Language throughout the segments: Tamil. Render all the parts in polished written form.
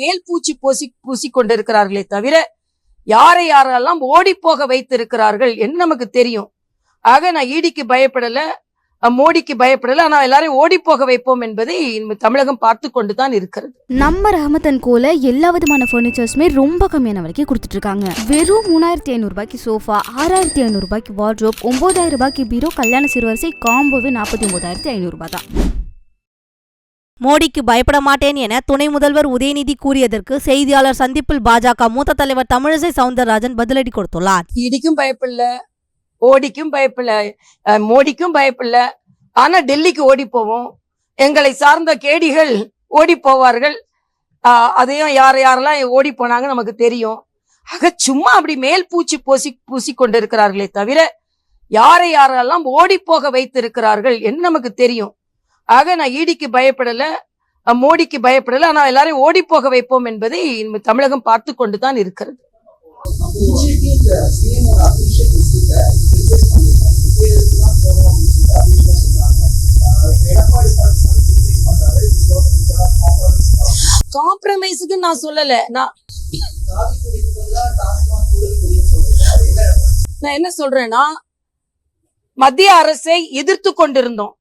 மேல் பூச்சி பூசிக்கொண்டிருக்கிறார்களே தவிர யாரை யாரெல்லாம் ஓடி போக வைத்திருக்கிறார்கள் என்று நமக்கு தெரியும். ஆக நான் ஈடிக்கு பயப்படல, மோடிக்கு பயப்படல, ஆனா எல்லாரையும் ஓடி போக வைப்போம் என்பதை தமிழகம் பார்த்து கொண்டுதான் இருக்கிறது. நம்ம ரஹமத் அண்ட் கோல எல்லா விதமான பர்னிச்சர்ஸுமே ரொம்ப கம்மியான விலைக்கு கொடுத்துட்டு இருக்காங்க. வெறும் 3500 ரூபாய்க்கு சோஃபா, 6500 ரூபாய்க்கு வார்ட்ரோப், 9000 ரூபாய்க்கு பீரோ, கல்யாண சிறுவரிசை காம்போவே 49,500 ரூபாய் தான். மோடிக்கு பயப்பட மாட்டேன் என துணை முதல்வர் உதயநிதி கூறியதற்கு செய்தியாளர் சந்திப்பில் பாஜக மூத்த தலைவர் தமிழிசை சவுந்தரராஜன் பதிலடி கொடுத்துள்ளார். ஈடிக்கும் பயப்படல, ஓடிக்கும் பயப்படல, மோடிக்கும் பயப்படல, ஆனா டெல்லிக்கு ஓடி போவோம். எங்களை சார்ந்த கேடிகள் ஓடி போவார்கள். அதையும் யாரெல்லாம் ஓடி போனாங்க நமக்கு தெரியும். ஆக சும்மா அப்படி மேல் பூச்சி பூசிக்கொண்டிருக்கிறார்களே தவிர யாரை யாரெல்லாம் ஓடி போக வைத்திருக்கிறார்கள் என்று நமக்கு தெரியும். ஆக நான் ஈடிக்கு பயப்படல, மோடிக்கு பயப்படல, ஆனா எல்லாரையும் ஓடி போக வைப்போம் என்பதை தமிழகம் பார்த்து கொண்டுதான் இருக்கிறது. காம்ப்ரமைஸுக்கு நான் சொல்லல. நான் என்ன சொல்றேன்னா, மத்திய அரசை எதிர்த்து கொண்டிருந்தோம்.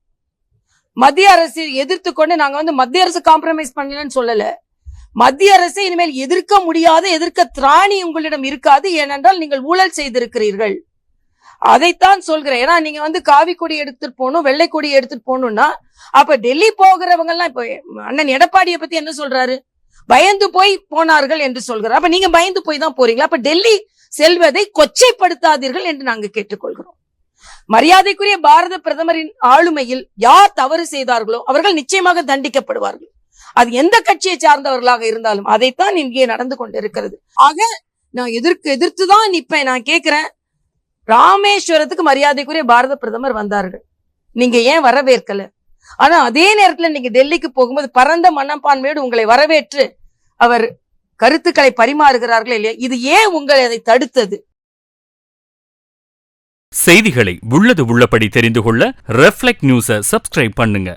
மத்திய அரசை எதிர்த்து கொண்டு நாங்க மத்திய அரசு காம்ப்ரமைஸ் பண்ணலன்னு சொல்லல. மத்திய அரசை இனிமேல் எதிர்க்க முடியாத, எதிர்க்க திராணி உங்களிடம் இருக்காது. ஏனென்றால் நீங்கள் ஊழல் செய்திருக்கிறீர்கள். அதைத்தான் சொல்கிறேன். ஏன்னா நீங்க காவி கொடி எடுத்துட்டு போகணும், வெள்ளை கொடி எடுத்துட்டு போகணும்னா அப்ப டெல்லி போகிறவங்க எல்லாம் இப்ப அண்ணன் எடப்பாடியை பத்தி என்ன சொல்றாரு? பயந்து போய் போனார்கள் என்று சொல்கிறார். அப்ப நீங்க பயந்து போய் தான் போறீங்களா? அப்ப டெல்லி செல்வதை கொச்சைப்படுத்தாதீர்கள் என்று நாங்க கேட்டுக்கொள்கிறோம். மரியாதைக்குரிய பாரத பிரதமரின் ஆளுமையில் யார் தவறு செய்தார்களோ அவர்கள் நிச்சயமாக தண்டிக்கப்படுவார்கள். அது எந்த கட்சியை சார்ந்தவர்களாக இருந்தாலும். அதைத்தான் இங்கே நடந்து கொண்டிருக்கிறது. ஆக நான் எதிர்த்துதான் நிப்பேன். நான் கேட்கிறேன், ராமேஸ்வரத்துக்கு மரியாதைக்குரிய பாரத பிரதமர் வந்தார்கள், நீங்க ஏன் வரவேற்கல? ஆனா அதே நேரத்துல நீங்க டெல்லிக்கு போகும்போது பரந்த மனப்பான்மையோடு உங்களை வரவேற்று அவர் கருத்துக்களை பரிமாறுகிறார்கள் இல்லையா? இது ஏன் உங்களை அதை தடுத்தது? செய்திகளை உள்ளது உள்ளபடி தெரிந்து கொள்ள ரெஃப்ளெக்ட் நியூஸை சப்ஸ்கிரைப் பண்ணுங்க.